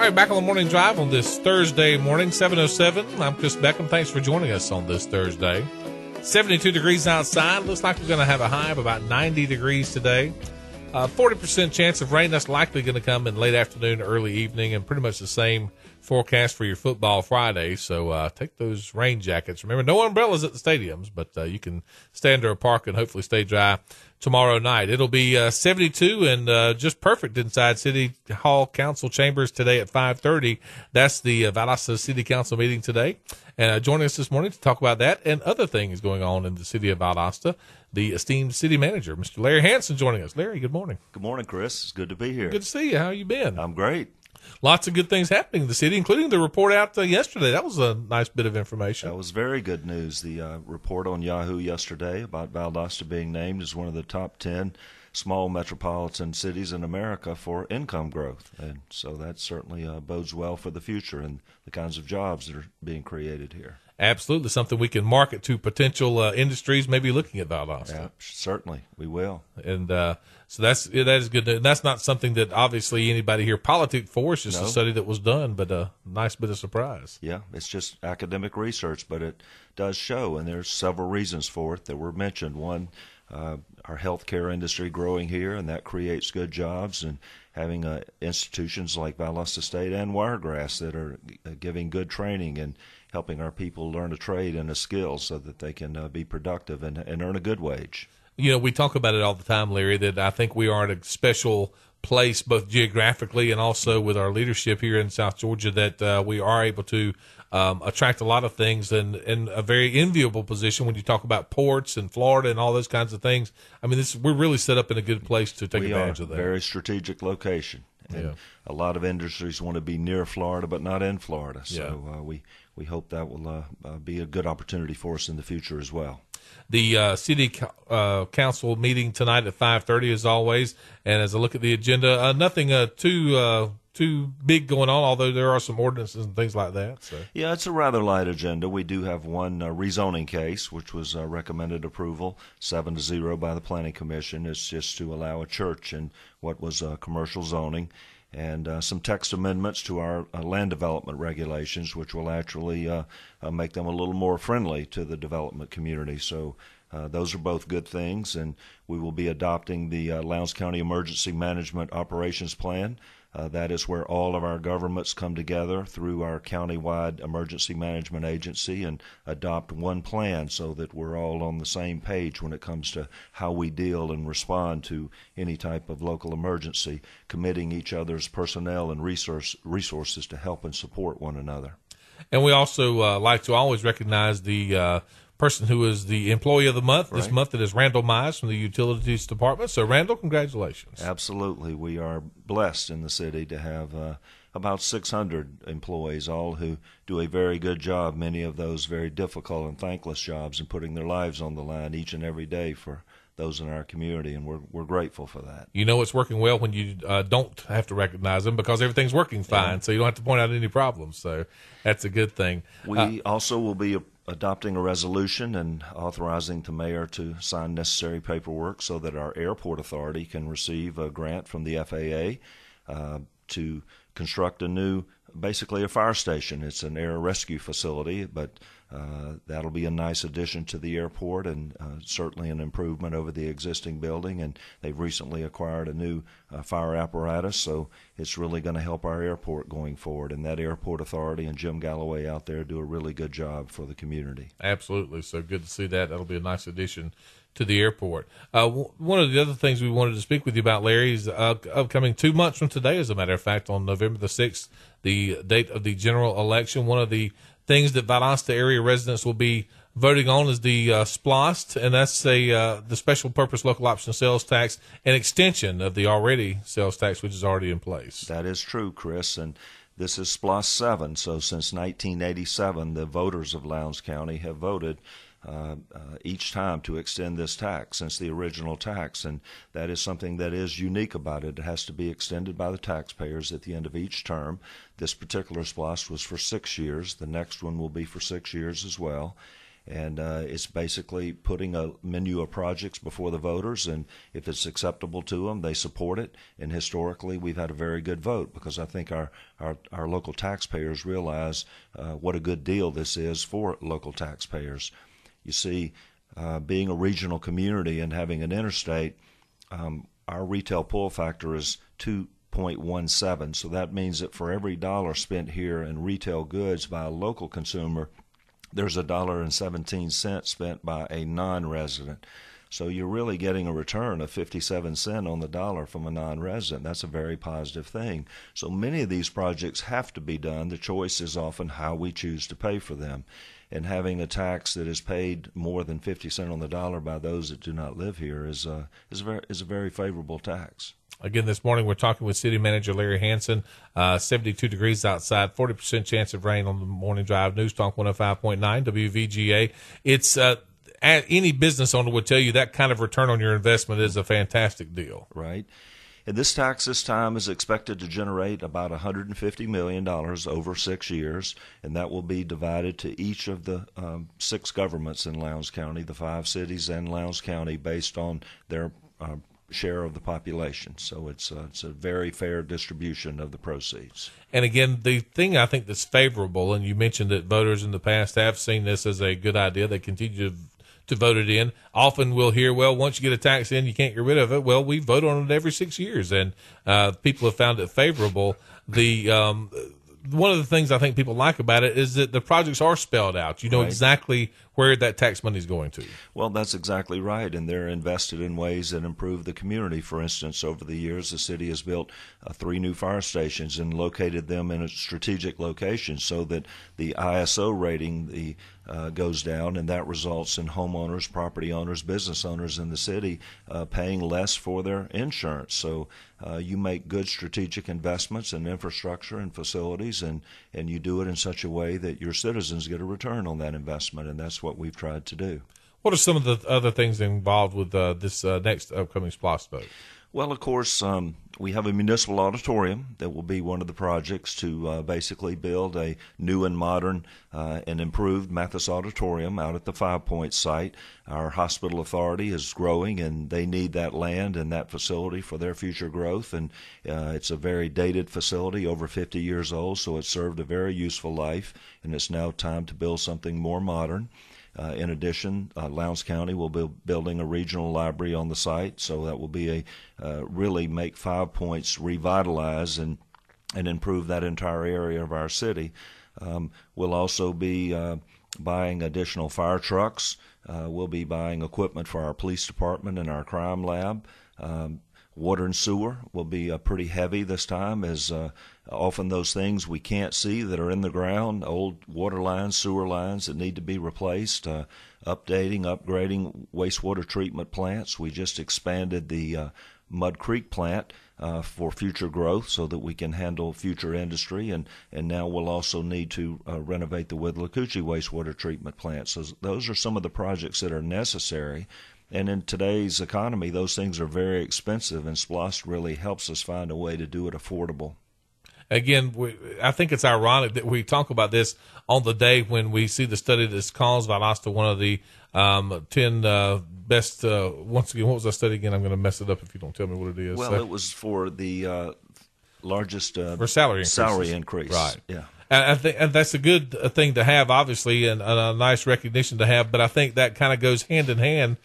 All right, back on the morning drive on this Thursday morning, 7:07. I'm Chris Beckham. Thanks for joining us on this Thursday. 72 degrees outside. Looks like we're going to have a high of about 90 degrees today. 40% chance of rain. That's likely going to come in late afternoon, early evening, and pretty much the same forecast for your football Friday. So take those rain jackets. Remember, no umbrellas at the stadiums, but you can stay under a park and hopefully stay dry tomorrow night. It'll be 72 and just perfect inside City Hall Council chambers today at 5:30. That's the Valdosta City Council meeting today. And joining us this morning to talk about that and other things going on in the city of Valdosta, the esteemed city manager, Mr. Larry Hanson, joining us. Larry, good morning. Good morning, Chris. It's good to be here. Good to see you. How you been? I'm great. Lots of good things happening in the city, including the report out yesterday. That was a nice bit of information. That was very good news. The report on Yahoo yesterday about Valdosta being named as one of the top 10 small metropolitan cities in America for income growth. And so that certainly bodes well for the future and the kinds of jobs that are being created here. Absolutely, something we can market to potential industries maybe looking at Valdosta. Yeah, certainly, we will. And so that is good. And that's not something that obviously anybody here politic for. It's just a study that was done, but a nice bit of surprise. Yeah, it's just academic research, but it does show, and there's several reasons for it that were mentioned. One, our healthcare industry growing here, and that creates good jobs, and having institutions like Valdosta State and Wiregrass that are giving good training and helping our people learn a trade and a skill so that they can be productive and earn a good wage. You know, we talk about it all the time, Larry, that I think we are at a special place both geographically and also with our leadership here in South Georgia that we are able to attract a lot of things and in a very enviable position when you talk about ports and Florida and all those kinds of things. I mean, we're really set up in a good place to take advantage of that. Very strategic location. And a lot of industries want to be near Florida but not in Florida. So we hope that will be a good opportunity for us in the future as well. The city council meeting tonight at 5:30 as always. And as I look at the agenda, nothing too big going on, although there are some ordinances and things like that. So. Yeah, it's a rather light agenda. We do have one rezoning case, which was recommended approval 7-0 by the Planning Commission. It's just to allow a church in what was commercial zoning, and some text amendments to our land development regulations, which will actually make them a little more friendly to the development community. So those are both good things, and we will be adopting the Lowndes County Emergency Management Operations Plan. That is where all of our governments come together through our countywide emergency management agency and adopt one plan so that we're all on the same page when it comes to how we deal and respond to any type of local emergency, committing each other's personnel and resources to help and support one another. And we also like to always recognize the person who is the employee of the month. This month it is Randall Mize from the Utilities Department. So, Randall, congratulations. Absolutely. We are blessed in the city to have about 600 employees, all who do a very good job, many of those very difficult and thankless jobs, and putting their lives on the line each and every day for those in our community, and we're grateful for that. You know it's working well when you don't have to recognize them because everything's working fine, so you don't have to point out any problems. So that's a good thing. We also will be adopting a resolution and authorizing the mayor to sign necessary paperwork so that our airport authority can receive a grant from the FAA to construct basically a fire station. It's an air rescue facility, but that'll be a nice addition to the airport and certainly an improvement over the existing building. And they've recently acquired a new fire apparatus, so it's really going to help our airport going forward. And that airport authority and Jim Galloway out there do a really good job for the community. Absolutely. So good to see that. That'll be a nice addition to the airport. One of the other things we wanted to speak with you about, Larry, is upcoming 2 months from today, as a matter of fact, on November the 6th, the date of the general election. One of the things that Valdosta area residents will be voting on is the SPLOST, and that's the special purpose local option sales tax, an extension of the already sales tax, which is already in place. That is true, Chris, and this is SPLOST 7. So since 1987, the voters of Lowndes County have voted each time to extend this tax since the original tax, and that is something that is unique about it. It has to be extended by the taxpayers at the end of each term. This particular SPLOST was for 6 years. The next one will be for 6 years as well. And it's basically putting a menu of projects before the voters, and if it's acceptable to them, they support it. And historically, we've had a very good vote because I think our local taxpayers realize what a good deal this is for local taxpayers. You see, being a regional community and having an interstate, our retail pull factor is 2.17, so that means that for every dollar spent here in retail goods by a local consumer, there's $1.17 spent by a non-resident. So you're really getting a return of 57 cents on the dollar from a non-resident. That's a very positive thing. So many of these projects have to be done. The choice is often how we choose to pay for them. And having a tax that is paid more than 50 cents on the dollar by those that do not live here is a very favorable tax. Again, this morning we're talking with City Manager Larry Hanson. 72 degrees outside, 40% chance of rain on the morning drive. News Talk 105.9 WVGA. It's any business owner would tell you that kind of return on your investment is a fantastic deal. Right. And this tax this time is expected to generate about $150 million over 6 years, and that will be divided to each of the 6 governments in Lowndes County, the 5 cities and Lowndes County, based on their share of the population. So it's a very fair distribution of the proceeds. And again, the thing I think that's favorable, and you mentioned that voters in the past have seen this as a good idea. They continue to vote it in. Often we'll hear, well, once you get a tax in, you can't get rid of it. Well, we vote on it every 6 years, and people have found it favorable. One of the things I think people like about it is that the projects are spelled out. You know exactly where that tax money is going to. Well, that's exactly right, and they're invested in ways that improve the community. For instance, over the years, the city has built 3 new fire stations and located them in a strategic location so that the ISO rating goes down, and that results in homeowners, property owners, business owners in the city paying less for their insurance. So you make good strategic investments in infrastructure and facilities, and you do it in such a way that your citizens get a return on that investment, and that's what we've tried to do. What are some of the other things involved with this next upcoming SPLOST vote? Well, of course, we have a municipal auditorium that will be one of the projects to basically build a new and modern and improved Mathis Auditorium out at the 5 Points site. Our hospital authority is growing, and they need that land and that facility for their future growth. And it's a very dated facility, over 50 years old, so it served a very useful life, and it's now time to build something more modern. In addition, Lowndes County will be building a regional library on the site, so that will be really make 5 Points revitalize and improve that entire area of our city. We'll also be buying additional fire trucks. We'll be buying equipment for our police department and our crime lab. Water and sewer will be pretty heavy this time, as often those things we can't see that are in the ground, old water lines, sewer lines that need to be replaced, updating, upgrading wastewater treatment plants. We just expanded the Mud Creek plant for future growth so that we can handle future industry, and now we'll also need to renovate the Withlacoochee wastewater treatment plant. So those are some of the projects that are necessary. And in today's economy, those things are very expensive, and SPLOST really helps us find a way to do it affordable. Again, I think it's ironic that we talk about this on the day when we see the study that calls Valdosta one of the 10 best. Once again, what was that study again? I'm going to mess it up if you don't tell me what it is. Well, it was for the largest for salary increase. Right. Yeah. And I think that's a good thing to have, obviously, and a nice recognition to have. But I think that kind of goes hand in hand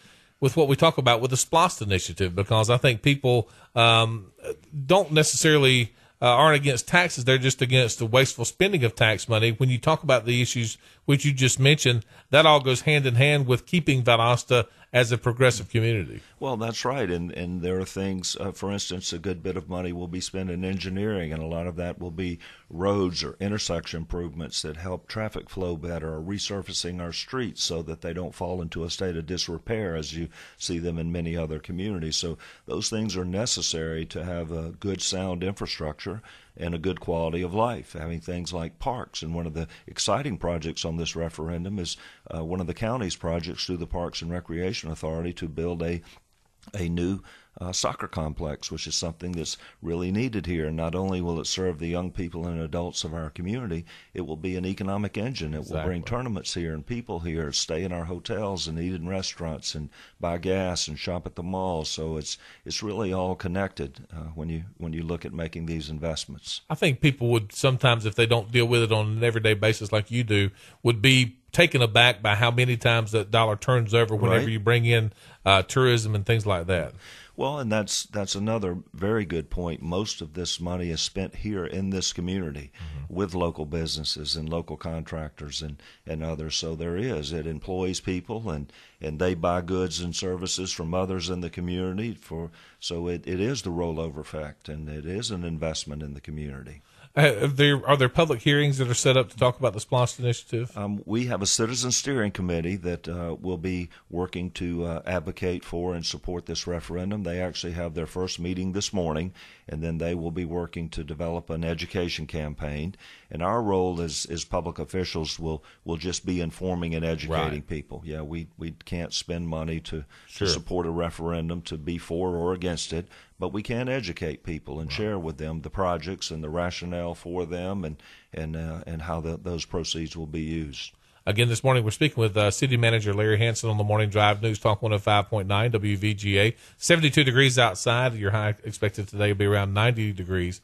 with what we talk about with the SPLOST initiative, because I think people don't necessarily aren't against taxes. They're just against the wasteful spending of tax money. When you talk about the issues which you just mentioned, that all goes hand in hand with keeping Valdosta as a progressive community. Well, that's right, and there are things, for instance, a good bit of money will be spent in engineering, and a lot of that will be roads or intersection improvements that help traffic flow better, or resurfacing our streets so that they don't fall into a state of disrepair as you see them in many other communities. So those things are necessary to have a good, sound infrastructure and a good quality of life, having things like parks. And one of the exciting projects on this referendum is one of the county's projects through the Parks and Recreation Authority to build a new soccer complex, which is something that's really needed here. Not only will it serve the young people and adults of our community, it will be an economic engine. It will bring tournaments here and people here, stay in our hotels and eat in restaurants and buy gas and shop at the malls. So it's really all connected when you look at making these investments. I think people would sometimes, if they don't deal with it on an everyday basis like you do, would be taken aback by how many times that dollar turns over whenever you bring in tourism and things like that. Well, and that's another very good point. Most of this money is spent here in this community with local businesses and local contractors and others. So it employs people and they buy goods and services from others in the community. So it is the rollover effect, and it is an investment in the community. Are there public hearings that are set up to talk about the SPLOST initiative? We have a citizen steering committee that will be working to advocate for and support this referendum. They actually have their first meeting this morning, and then they will be working to develop an education campaign. And our role as public officials will just be informing and educating people. Yeah, we can't spend money to support a referendum, to be for or against it, but we can educate people and share with them the projects and the rationale for them and how those proceeds will be used. Again, this morning we're speaking with City Manager Larry Hanson on the Morning Drive News Talk 105.9 WVGA. 72 degrees outside. Your high expected today will be around 90 degrees.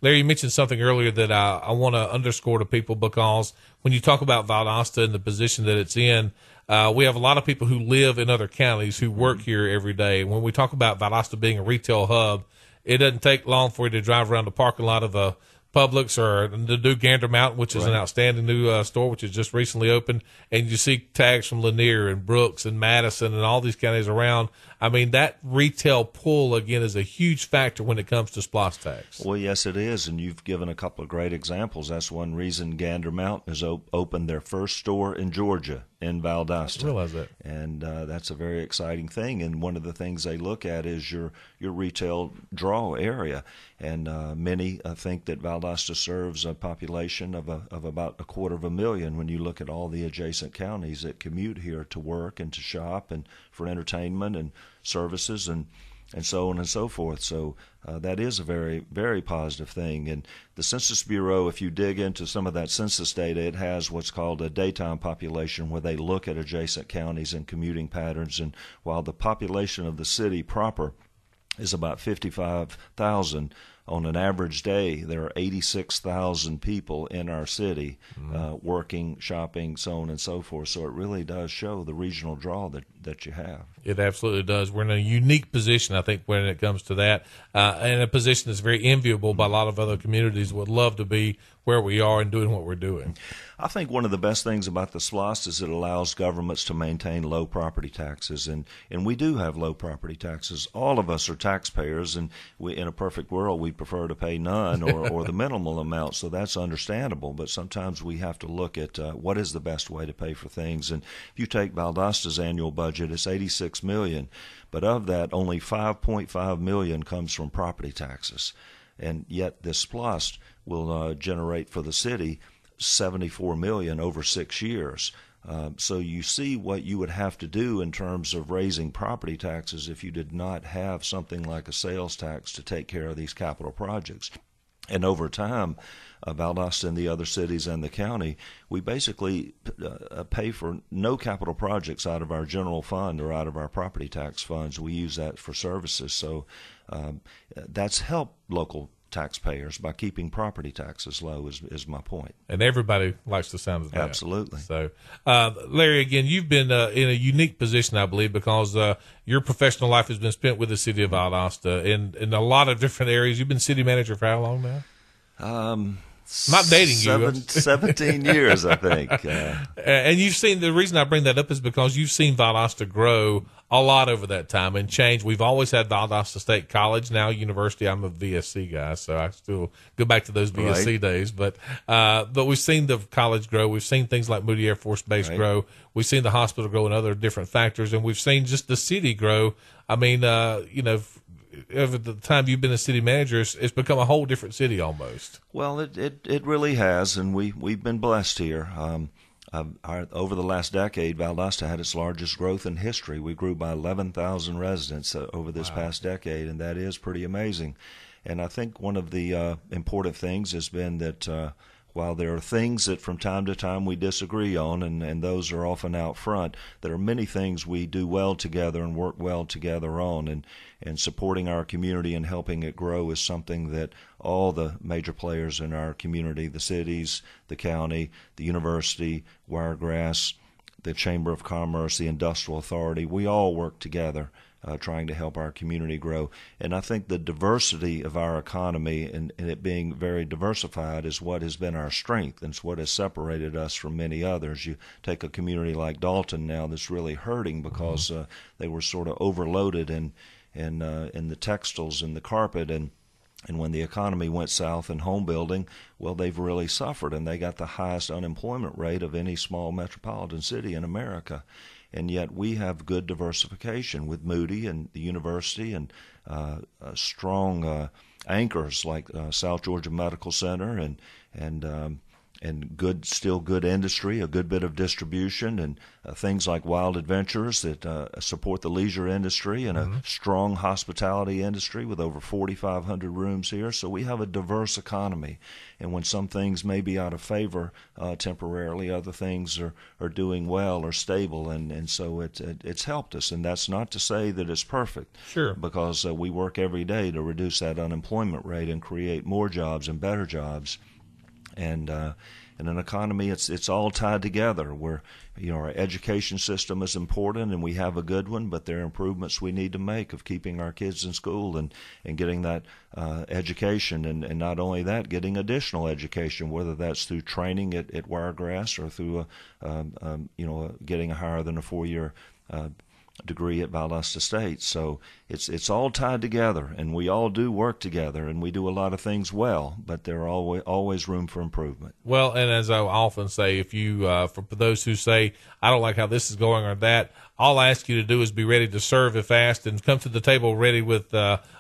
Larry, you mentioned something earlier that I want to underscore to people, because when you talk about Valdosta and the position that it's in, we have a lot of people who live in other counties who work here every day. When we talk about Valdosta being a retail hub, it doesn't take long for you to drive around the parking lot of a Publix or the new Gander Mountain, which is an outstanding new store, which has just recently opened, and you see tags from Lanier and Brooks and Madison and all these counties around. I mean, that retail pull, again, is a huge factor when it comes to SPLOST tax. Well, yes, it is, and you've given a couple of great examples. That's one reason Gander Mountain has opened their first store in Georgia, in Valdosta. I realize that. And that's a very exciting thing, and one of the things they look at is your retail draw area. And many think that Valdosta serves a population of about 250,000 when you look at all the adjacent counties that commute here to work and to shop and for entertainment and services and so on and so forth. So that is a very, very positive thing. And the Census Bureau, if you dig into some of that census data, it has what's called a daytime population, where they look at adjacent counties and commuting patterns. And while the population of the city proper is about 55,000, on an average day, there are 86,000 people in our city working, shopping, so on and so forth. So it really does show the regional draw that you have. It absolutely does. We're in a unique position, I think, when it comes to that, and a position that's very enviable by a lot of other communities would love to be where we are and doing what we're doing. I think one of the best things about the SPLOST is it allows governments to maintain low property taxes, and we do have low property taxes. All of us are taxpayers, and in a perfect world, we prefer to pay none or the minimal amount, so that's understandable. But sometimes we have to look at what is the best way to pay for things. And if you take Valdosta's annual budget, it's $86 million, but of that, only $5.5 million comes from property taxes. And yet this SPLOST will generate for the city $74 million over 6 years. So you see what you would have to do in terms of raising property taxes if you did not have something like a sales tax to take care of these capital projects. And over time, Valdosta and the other cities and the county, we basically pay for no capital projects out of our general fund or out of our property tax funds. We use that for services. So that's helped local taxpayers by keeping property taxes low is my point. And everybody likes the sound of that. Absolutely. So, Larry, again, you've been in a unique position, I believe, because your professional life has been spent with the city of Valdosta in a lot of different areas. You've been city manager for how long now? Not dating you. 17 years, I think. And you've seen, the reason I bring that up is because you've seen Valdosta grow a lot over that time and change. We've always had Valdosta State College, now university. I'm a VSC guy, so I still go back to those VSC days. But we've seen the college grow. We've seen things like Moody Air Force Base grow. We've seen the hospital grow and other different factors, and we've seen just the city grow. I mean, over the time you've been a city manager, it's become a whole different city almost. Well, it really has, and we've been blessed here. over the last decade, Valdosta had its largest growth in history. We grew by 11,000 residents over this past decade, and that is pretty amazing. And I think one of the important things has been that while there are things that from time to time we disagree on, and those are often out front, there are many things we do well together and work well together on. And supporting our community and helping it grow is something that all the major players in our community, the cities, the county, the university, Wiregrass, the Chamber of Commerce, the Industrial Authority, we all work together trying to help our community grow. And I think the diversity of our economy and it being very diversified is what has been our strength, and it's what has separated us from many others. You take a community like Dalton now that's really hurting because they were sort of overloaded in the textiles and the carpet, and when the economy went south in home building, well, they've really suffered, and they got the highest unemployment rate of any small metropolitan city in America. And yet we have good diversification with Moody and the university and strong anchors like South Georgia Medical Center and good industry, a good bit of distribution, and things like Wild Adventures that support the leisure industry, and a strong hospitality industry with over 4,500 rooms here. So we have a diverse economy. And when some things may be out of favor temporarily, other things are doing well or stable, and so it's helped us. And that's not to say that it's perfect, sure, because we work every day to reduce that unemployment rate and create more jobs and better jobs. And in an economy, it's all tied together. Our education system is important, and we have a good one, but there are improvements we need to make of keeping our kids in school and getting that education, and not only that, getting additional education, whether that's through training at Wiregrass or through getting a higher than a 4-year degree at Valdosta State. So it's all tied together, and we all do work together, and we do a lot of things well, but there are always room for improvement. Well, and as I often say, if you for those who say, I don't like how this is going or that, all I ask you to do is be ready to serve it fast and come to the table ready with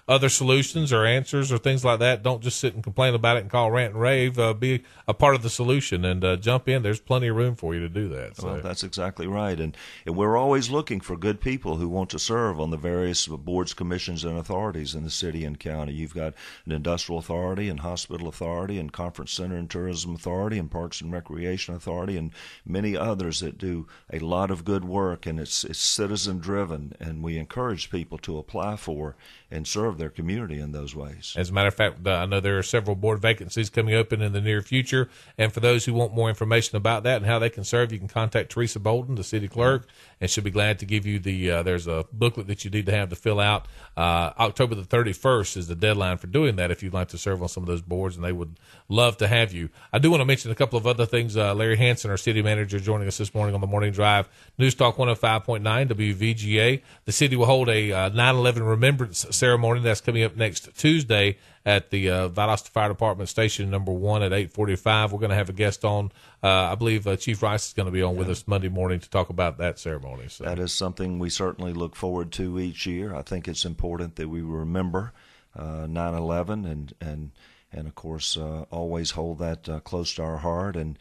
other solutions or answers or things like that. Don't just sit and complain about it and call rant and rave. Be a part of the solution and jump in. There's plenty of room for you to do that. So. Well, that's exactly right. And we're always looking for good people who want to serve on the various boards, commissions, and authorities in the city and county. You've got an industrial authority and hospital authority and conference center and tourism authority and parks and recreation authority and many others that do a lot of good work, and it's citizen driven, and we encourage people to apply for and serve their community in those ways. As a matter of fact, I know there are several board vacancies coming open in the near future, and for those who want more information about that and how they can serve, you can contact Teresa Bolden, the city clerk, and she'll be glad to give you there's a booklet that you need to have to fill out. October the 31st is the deadline for doing that if you'd like to serve on some of those boards, and they would love to have you. I do want to mention a couple of other things. Larry Hanson, our city manager, joining us this morning on the Morning Drive. News Talk 105.9 WVGA. The city will hold a 9/11 remembrance ceremony that's coming up next Tuesday at the Valdosta Fire Department Station number 1 at 8:45. We're going to have a guest on. I believe Chief Rice is going to be on with us Monday morning to talk about that ceremony. So. That is something we certainly look forward to each year. I think it's important that we remember 9/11 and of course always hold that close to our heart and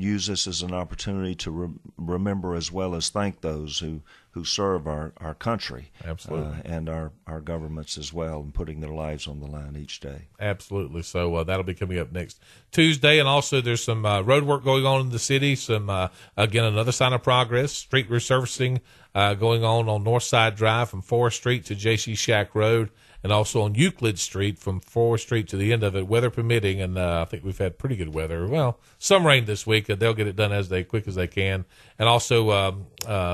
use this as an opportunity to remember as well as thank those who serve our country. Absolutely. And our governments as well, and putting their lives on the line each day. Absolutely. So that'll be coming up next Tuesday. And also there's some road work going on in the city. Some again, another sign of progress. Street resurfacing going on North Side Drive from 4th Street to J.C. Shack Road, and also on Euclid Street from 4th Street to the end of it, weather permitting. And I think we've had pretty good weather. Well, some rain this week. They'll get it done as quick as they can. And also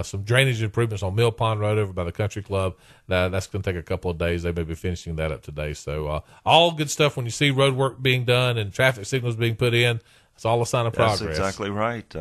some drainage improvements on Mill Pond Road over by the Country Club. That's going to take a couple of days. They may be finishing that up today. So all good stuff. When you see road work being done and traffic signals being put in, it's all a sign of progress. That's exactly right.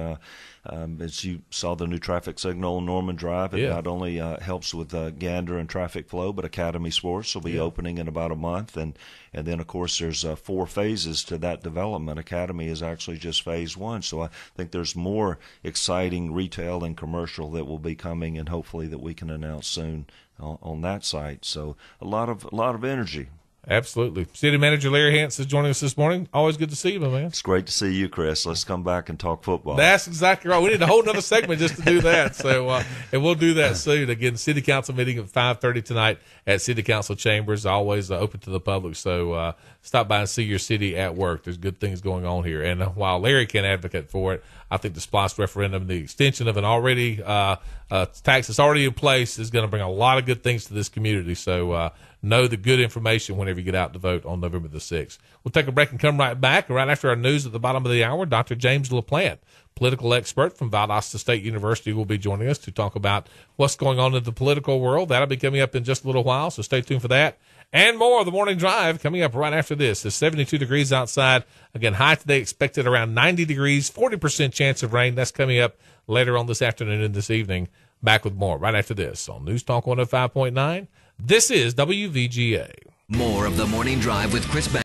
As you saw the new traffic signal on Norman Drive, it not only helps with Gander and traffic flow, but Academy Sports will be opening in about a month. And then, of course, there's 4 phases to that development. Academy is actually just phase 1. So I think there's more exciting retail and commercial that will be coming, and hopefully that we can announce soon on that site. So a lot of energy Absolutely. City Manager Larry Hanson is joining us this morning. Always good to see you, my man. It's great to see you, Chris. Let's come back and talk football. That's exactly right. We need a whole nother segment just to do that. So, and we'll do that soon. Again, City Council meeting at 5:30 tonight at City Council Chambers. Always open to the public. So stop by and see your city at work. There's good things going on here. And while Larry can advocate for it, I think the SPLOST referendum, the extension of an already tax that's already in place, is going to bring a lot of good things to this community. So know the good information whenever you get out to vote on November the 6th. We'll take a break and come right back. Right after our news at the bottom of the hour, Dr. James LaPlante, political expert from Valdosta State University, will be joining us to talk about what's going on in the political world. That'll be coming up in just a little while, so stay tuned for that. And more of the morning drive coming up right after this. It's 72 degrees outside. Again, high today expected around 90 degrees, 40% chance of rain. That's coming up later on this afternoon and this evening. Back with more right after this on News Talk 105.9. This is WVGA. More of the morning drive with Chris Beckham.